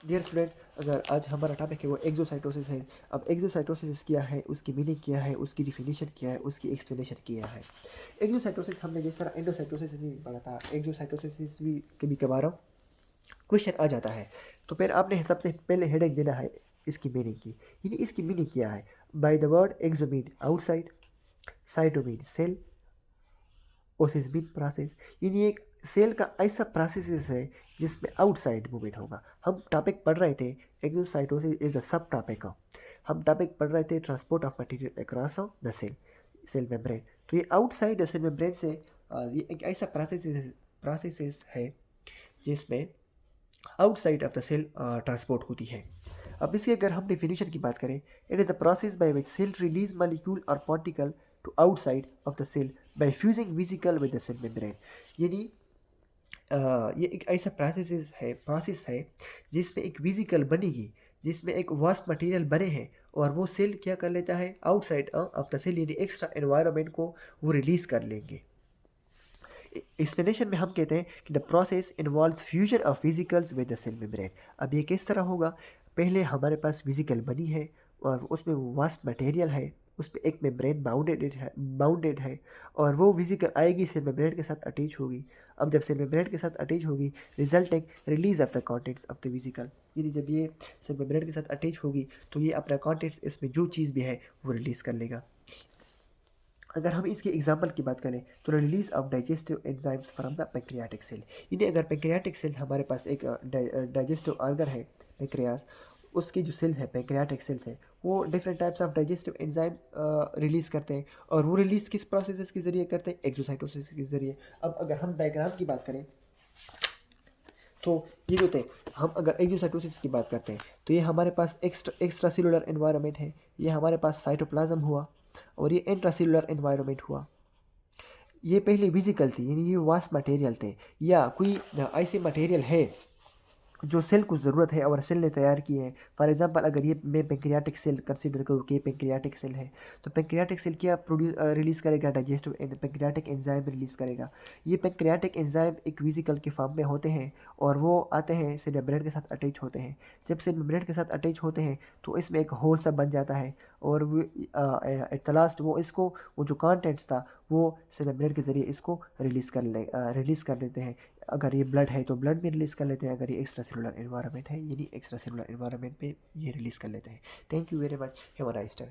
Dear student, अगर आज हमारा टॉपिक है वो एक्सोसाइटोसिस है। अब एक्सोसाइटोसिस क्या है, उसकी मीनिंग क्या है, उसकी डिफिनीशन क्या है, उसकी एक्सप्लेनेशन क्या है। एक्सोसाइटोसिस हमने जिस तरह एंडोसाइटोसिस भी पढ़ा था, एक्सोसाइटोसिस भी कभी कभार क्वेश्चन आ जाता है। तो फिर आपने सबसे पहले हेडिंग देना है इसकी मीनिंग की, यानी इसकी मीनिंग क्या है। By the word exo mean outside, cyto mean cell, osis mean process, यानी एक सेल का ऐसा प्रोसेस है जिसमें आउटसाइड मूवमेंट होगा। हम टॉपिक पढ़ रहे थे एक्सोसाइटोसिस इज अ सब टॉपिक। हम टॉपिक पढ़ रहे थे transport of material across the cell membrane. तो ये आउटसाइड द सेल मेम्ब्रेन से ये एक ऐसा प्रोसेस है जिसमें outside of the cell transport होती है। अब इसकी अगर हम डेफिनेशन की बात करें, it is the process by which cell release molecule और particle to outside of the cell by fusing vesicle with the cell membrane. यानी ये एक ऐसा प्रोसेस है जिसमें एक वेसिकल बनेगी, जिसमें एक वास्ट मटेरियल बने हैं, और वो सेल क्या कर लेता है, आउटसाइड ऑफ द सेल यानी एक्स्ट्रा एनवायरनमेंट को वो रिलीज कर लेंगे। एक्सप्लेनेशन में हम कहते हैं कि the process involve fusion of physicals with the cell membrane. अब ये किस तरह होगा, पहले हमारे पास फिजिकल बनी है और उसमें वास्ट मटेरियल है, उस पर एक मेम्ब्रेन बाउंडेड है और वो फिजिकल आएगी सेल मेम्ब्रेन के साथ अटैच होगी। अब जब सेल मेम्ब्रेन के साथ अटैच होगी, resulting release of the contents of the physical, यानी जब ये सेल मेम्ब्रेन के साथ अटैच होगी तो ये अपना कॉन्टेंट्स, इसमें जो चीज़ भी है वो रिलीज़ कर लेगा। अगर हम इसके एग्जाम्पल की बात करें तो release of digestive enzymes from the pancreatic cell, यानी अगर पैंक्रियाटिक सेल हमारे पास एक डाइजेस्टिव ऑर्गन है पैंक्रियास, उसकी जो सेल्स है पैंक्रियाटिक सेल्स है वो different types of digestive enzyme release करते हैं, और वो रिलीज़ किस प्रोसेस के ज़रिए करते हैं, एक्सोसाइटोसिस के ज़रिए। अब अगर हम डायग्राम की बात करें तो ये जो थे, हम अगर एक्सोसाइटोसिस की बात करते हैं तो ये हमारे पास एक्स्ट्रा सेलुलर एनवायरनमेंट है, ये हमारे पास साइटोप्लाज्म हुआ, और ये इंट्रासेलुलर एनवायरनमेंट हुआ। ये पहले विजिकल थी, यानी ये वास्ट मटेरियल थे, या कोई ऐसे मटेरियल है जो सेल को ज़रूरत है और सेल ने तैयार की है। फॉर एग्जांपल अगर ये मैं पेंक्रियाटिक सेल कंसीडर करूँ कि पेंक्रियाटिक सेल है, तो पेंक्रियाटिक सेल क्या रिलीज़ करेगा, डाइजेस्टिव पेंक्रियाटिक एंजाइम रिलीज़ करेगा। ये पेंक्रियाटिक एंजाइम एक वेसिकल के फॉर्म में होते हैं और वो आते हैं सेल मेम्ब्रेन के साथ अटैच होते हैं। जब सेल मेम्ब्रेन के साथ अटैच होते हैं तो इसमें एक होल सा बन जाता है, और एट द लास्ट वो जो कंटेंट्स था वो सेल मेम्ब्रेन के ज़रिए इसको रिलीज़ कर लेते हैं। अगर ये ब्लड है तो ब्लड में रिलीज़ कर लेते हैं, अगर ये एक्स्ट्रा सेलुलर एनवायरनमेंट है यानी एक्स्ट्रा सेलुलर एनवायरनमेंट पे ये रिलीज़ कर लेते हैं। Thank you very much, have a nice day.